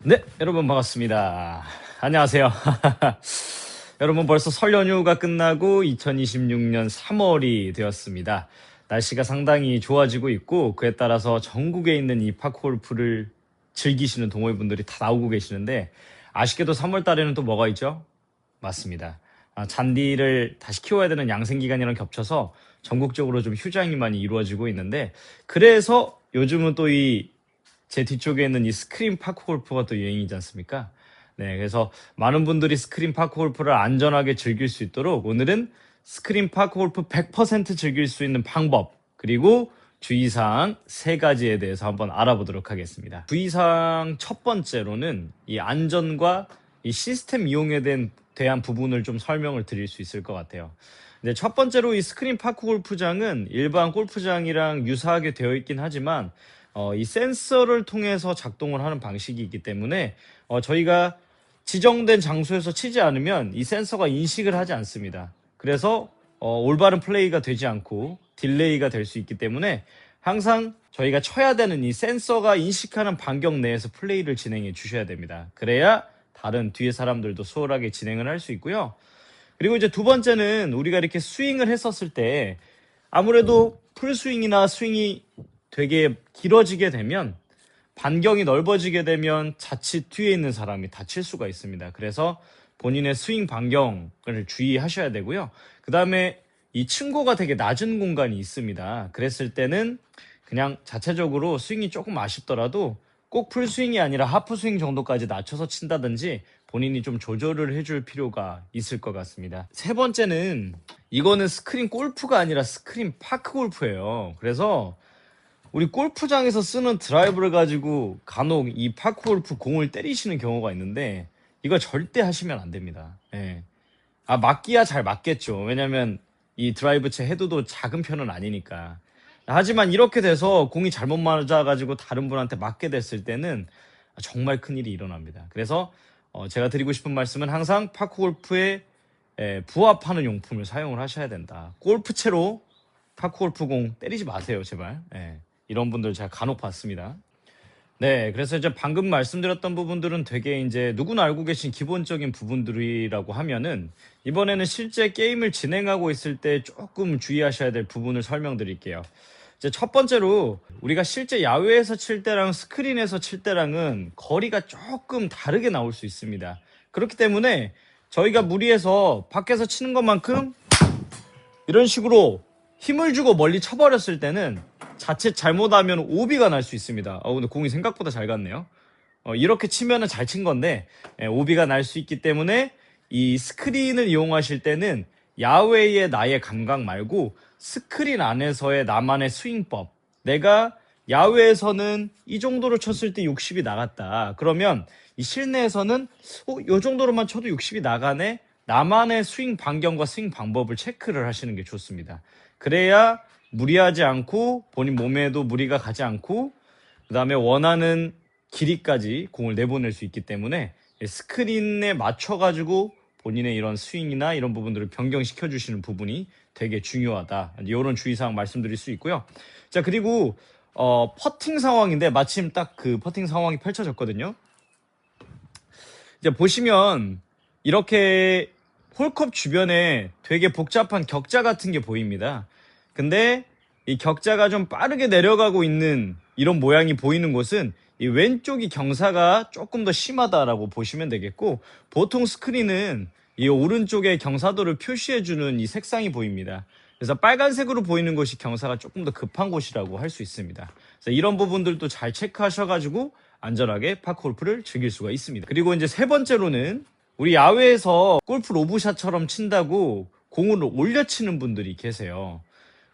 네, 여러분 반갑습니다. 안녕하세요. 여러분 벌써 설 연휴가 끝나고 2026년 3월이 되었습니다. 날씨가 상당히 좋아지고 있고 그에 따라서 전국에 있는 이 파크골프를 즐기시는 동호회분들이 다 나오고 계시는데 아쉽게도 3월 달에는 또 뭐가 있죠? 맞습니다. 잔디를 다시 키워야 되는 양생기간이랑 겹쳐서 전국적으로 좀 휴장이 많이 이루어지고 있는데 그래서 요즘은 또 제 뒤쪽에 있는 이 스크린 파크 골프가 또 유행이지 않습니까? 네, 그래서 많은 분들이 스크린 파크 골프를 안전하게 즐길 수 있도록 오늘은 스크린 파크 골프 100% 즐길 수 있는 방법 그리고 주의사항 세 가지에 대해서 한번 알아보도록 하겠습니다. 주의사항 첫 번째로는 이 안전과 이 시스템 이용에 대한 부분을 좀 설명을 드릴 수 있을 것 같아요. 네, 첫 번째로 이 스크린 파크 골프장은 일반 골프장이랑 유사하게 되어 있긴 하지만 이 센서를 통해서 작동을 하는 방식이기 때문에 저희가 지정된 장소에서 치지 않으면 이 센서가 인식을 하지 않습니다. 그래서 올바른 플레이가 되지 않고 딜레이가 될 수 있기 때문에 항상 저희가 쳐야 되는 이 센서가 인식하는 반경 내에서 플레이를 진행해 주셔야 됩니다. 그래야 다른 뒤에 사람들도 수월하게 진행을 할 수 있고요. 그리고 이제 두 번째는 우리가 이렇게 스윙을 했었을 때 아무래도 풀스윙이나 스윙이 되게 길어지게 되면 반경이 넓어지게 되면 자칫 뒤에 있는 사람이 다칠 수가 있습니다. 그래서 본인의 스윙 반경을 주의하셔야 되고요. 그 다음에 이 층고가 되게 낮은 공간이 있습니다. 그랬을 때는 그냥 자체적으로 스윙이 조금 아쉽더라도 꼭 풀스윙이 아니라 하프스윙 정도까지 낮춰서 친다든지 본인이 좀 조절을 해줄 필요가 있을 것 같습니다. 세 번째는 이거는 스크린 골프가 아니라 스크린 파크 골프예요. 그래서 우리 골프장에서 쓰는 드라이버를 가지고 간혹 이 파크 골프 공을 때리시는 경우가 있는데 이거 절대 하시면 안 됩니다. 예. 맞기야 잘 맞겠죠. 왜냐면 이 드라이브 채 헤드도 작은 편은 아니니까. 하지만 이렇게 돼서 공이 잘못 맞아가지고 다른 분한테 맞게 됐을 때는 정말 큰일이 일어납니다. 그래서 제가 드리고 싶은 말씀은 항상 파크 골프에 부합하는 용품을 사용을 하셔야 된다. 골프채로 파크 골프 공 때리지 마세요, 제발. 이런 분들 제가 간혹 봤습니다. 네, 그래서 이제 방금 말씀드렸던 부분들은 되게 이제 누구나 알고 계신 기본적인 부분들이라고 하면은 이번에는 실제 게임을 진행하고 있을 때 조금 주의하셔야 될 부분을 설명드릴게요. 이제 첫 번째로 우리가 실제 야외에서 칠 때랑 스크린에서 칠 때랑은 거리가 조금 다르게 나올 수 있습니다. 그렇기 때문에 저희가 무리해서 밖에서 치는 것만큼 이런 식으로 힘을 주고 멀리 쳐버렸을 때는 자칫 잘못하면 오비가 날 수 있습니다. 근데 공이 생각보다 잘 갔네요. 이렇게 치면은 잘 친 건데 오비가 날 수 있기 때문에 이 스크린을 이용하실 때는 야외의 나의 감각 말고 스크린 안에서의 나만의 스윙법. 내가 야외에서는 이 정도로 쳤을 때 60이 나갔다. 그러면 이 실내에서는 이 정도로만 쳐도 60이 나가네. 나만의 스윙 반경과 스윙 방법을 체크를 하시는 게 좋습니다. 그래야 무리하지 않고 본인 몸에도 무리가 가지 않고 그 다음에 원하는 길이까지 공을 내보낼 수 있기 때문에 스크린에 맞춰가지고 본인의 이런 스윙이나 이런 부분들을 변경시켜 주시는 부분이 되게 중요하다. 이런 주의사항 말씀드릴 수 있고요. 자, 그리고 퍼팅 상황인데 마침 딱 그 퍼팅 상황이 펼쳐졌거든요. 이제 보시면 이렇게 홀컵 주변에 되게 복잡한 격자 같은 게 보입니다. 근데 이 격자가 좀 빠르게 내려가고 있는 이런 모양이 보이는 곳은 이 왼쪽이 경사가 조금 더 심하다라고 보시면 되겠고, 보통 스크린은 이 오른쪽에 경사도를 표시해주는 이 색상이 보입니다. 그래서 빨간색으로 보이는 곳이 경사가 조금 더 급한 곳이라고 할 수 있습니다. 그래서 이런 부분들도 잘 체크하셔가지고 안전하게 파크 골프를 즐길 수가 있습니다. 그리고 이제 세 번째로는 우리 야외에서 골프 로브샷처럼 친다고 공을 올려치는 분들이 계세요.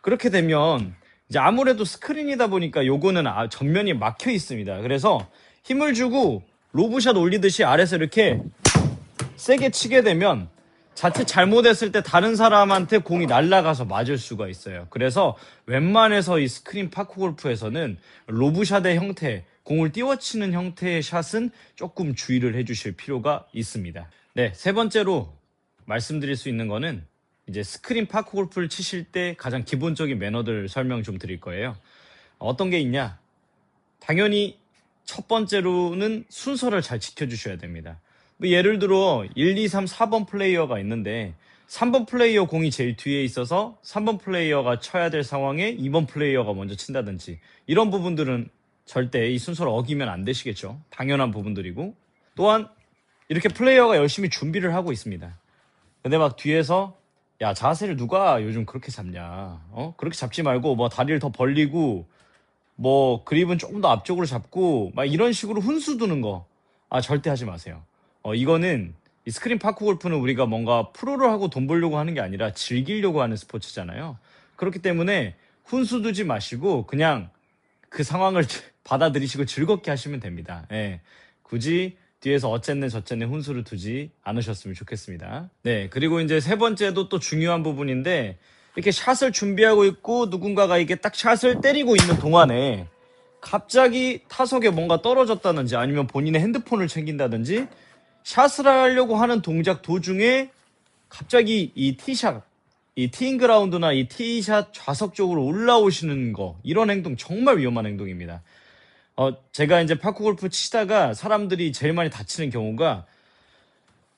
그렇게 되면 이제 아무래도 스크린이다 보니까 요거는 전면이 막혀 있습니다. 그래서 힘을 주고 로브샷 올리듯이 아래서 이렇게 세게 치게 되면 자칫 잘못했을 때 다른 사람한테 공이 날아가서 맞을 수가 있어요. 그래서 웬만해서 이 스크린 파크 골프에서는 로브샷의 형태, 공을 띄워치는 형태의 샷은 조금 주의를 해주실 필요가 있습니다. 네, 세 번째로 말씀드릴 수 있는 거는 이제 스크린 파크 골프를 치실 때 가장 기본적인 매너들 설명 좀 드릴 거예요. 어떤 게 있냐? 당연히 첫 번째로는 순서를 잘 지켜주셔야 됩니다. 뭐 예를 들어 1, 2, 3, 4번 플레이어가 있는데 3번 플레이어 공이 제일 뒤에 있어서 3번 플레이어가 쳐야 될 상황에 2번 플레이어가 먼저 친다든지 이런 부분들은 절대 이 순서를 어기면 안 되시겠죠. 당연한 부분들이고 또한 이렇게 플레이어가 열심히 준비를 하고 있습니다. 근데 막 뒤에서 야 자세를 누가 요즘 그렇게 잡냐 그렇게 잡지 말고 뭐 다리를 더 벌리고 뭐 그립은 조금 더 앞쪽으로 잡고 막 이런 식으로 훈수 두는 거 절대 하지 마세요. 이거는 이 스크린 파크 골프는 우리가 뭔가 프로를 하고 돈 벌려고 하는 게 아니라 즐기려고 하는 스포츠잖아요. 그렇기 때문에 훈수 두지 마시고 그냥 그 상황을 받아들이시고 즐겁게 하시면 됩니다. 예. 굳이 뒤에서 어쨌네 저쨌네 훈수를 두지 않으셨으면 좋겠습니다. 네, 그리고 이제 세 번째도 또 중요한 부분인데 이렇게 샷을 준비하고 있고 누군가가 이게 딱 샷을 때리고 있는 동안에 갑자기 타석에 뭔가 떨어졌다든지 아니면 본인의 핸드폰을 챙긴다든지 샷을 하려고 하는 동작 도중에 갑자기 이 티샷, 이 티잉 그라운드나 이 티샷 좌석 쪽으로 올라오시는 거 이런 행동 정말 위험한 행동입니다. 제가 이제 파크 골프 치다가 사람들이 제일 많이 다치는 경우가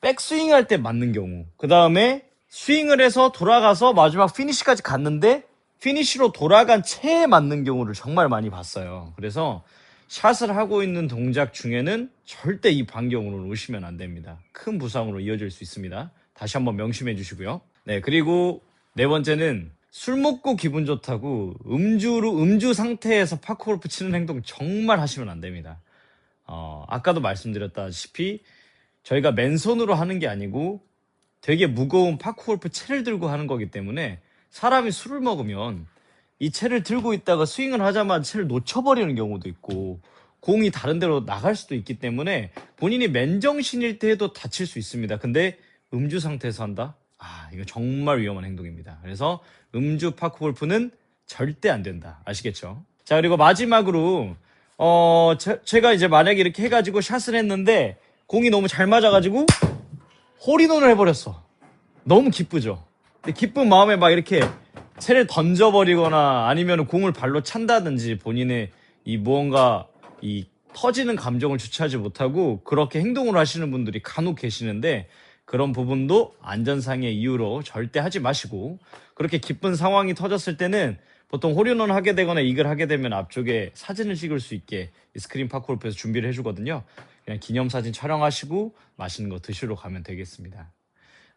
백스윙 할 때 맞는 경우, 그 다음에 스윙을 해서 돌아가서 마지막 피니시까지 갔는데 피니시로 돌아간 채에 맞는 경우를 정말 많이 봤어요. 그래서 샷을 하고 있는 동작 중에는 절대 이 반경으로 놓으시면 안 됩니다. 큰 부상으로 이어질 수 있습니다. 다시 한번 명심해 주시고요. 네, 그리고 네 번째는 술 먹고 기분 좋다고 음주 상태에서 파크 골프 치는 행동 정말 하시면 안 됩니다. 아까도 말씀드렸다시피 저희가 맨손으로 하는 게 아니고 되게 무거운 파크 골프 채를 들고 하는 거기 때문에 사람이 술을 먹으면 이 채를 들고 있다가 스윙을 하자마자 채를 놓쳐버리는 경우도 있고 공이 다른 데로 나갈 수도 있기 때문에 본인이 맨정신일 때 해도 다칠 수 있습니다. 근데 음주 상태에서 한다? 이거 정말 위험한 행동입니다. 그래서 음주 파크 골프는 절대 안 된다. 아시겠죠? 자, 그리고 마지막으로 제가 이제 만약에 이렇게 해가지고 샷을 했는데 공이 너무 잘 맞아가지고 홀인원을 해버렸어. 너무 기쁘죠? 근데 기쁜 마음에 막 이렇게 채를 던져버리거나 아니면 공을 발로 찬다든지 본인의 이 무언가 이 터지는 감정을 주체하지 못하고 그렇게 행동을 하시는 분들이 간혹 계시는데 그런 부분도 안전상의 이유로 절대 하지 마시고 그렇게 기쁜 상황이 터졌을 때는 보통 홀인원 하게 되거나 이글 하게 되면 앞쪽에 사진을 찍을 수 있게 스크린 파크 골프에서 준비를 해주거든요. 그냥 기념사진 촬영하시고 맛있는 거 드시러 가면 되겠습니다.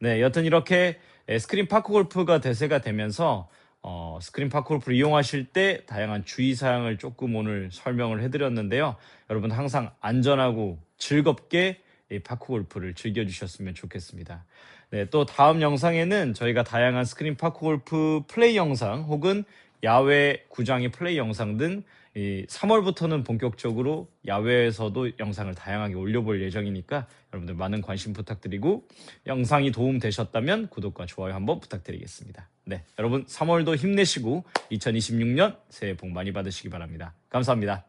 네, 여튼 이렇게 스크린 파크 골프가 대세가 되면서 스크린 파크 골프를 이용하실 때 다양한 주의사항을 조금 오늘 설명을 해드렸는데요. 여러분 항상 안전하고 즐겁게 파크 골프를 즐겨주셨으면 좋겠습니다. 네, 또 다음 영상에는 저희가 다양한 스크린 파크 골프 플레이 영상 혹은 야외 구장의 플레이 영상 등 3월부터는 본격적으로 야외에서도 영상을 다양하게 올려볼 예정이니까 여러분들 많은 관심 부탁드리고 영상이 도움되셨다면 구독과 좋아요 한번 부탁드리겠습니다. 네, 여러분 3월도 힘내시고 2026년 새해 복 많이 받으시기 바랍니다. 감사합니다.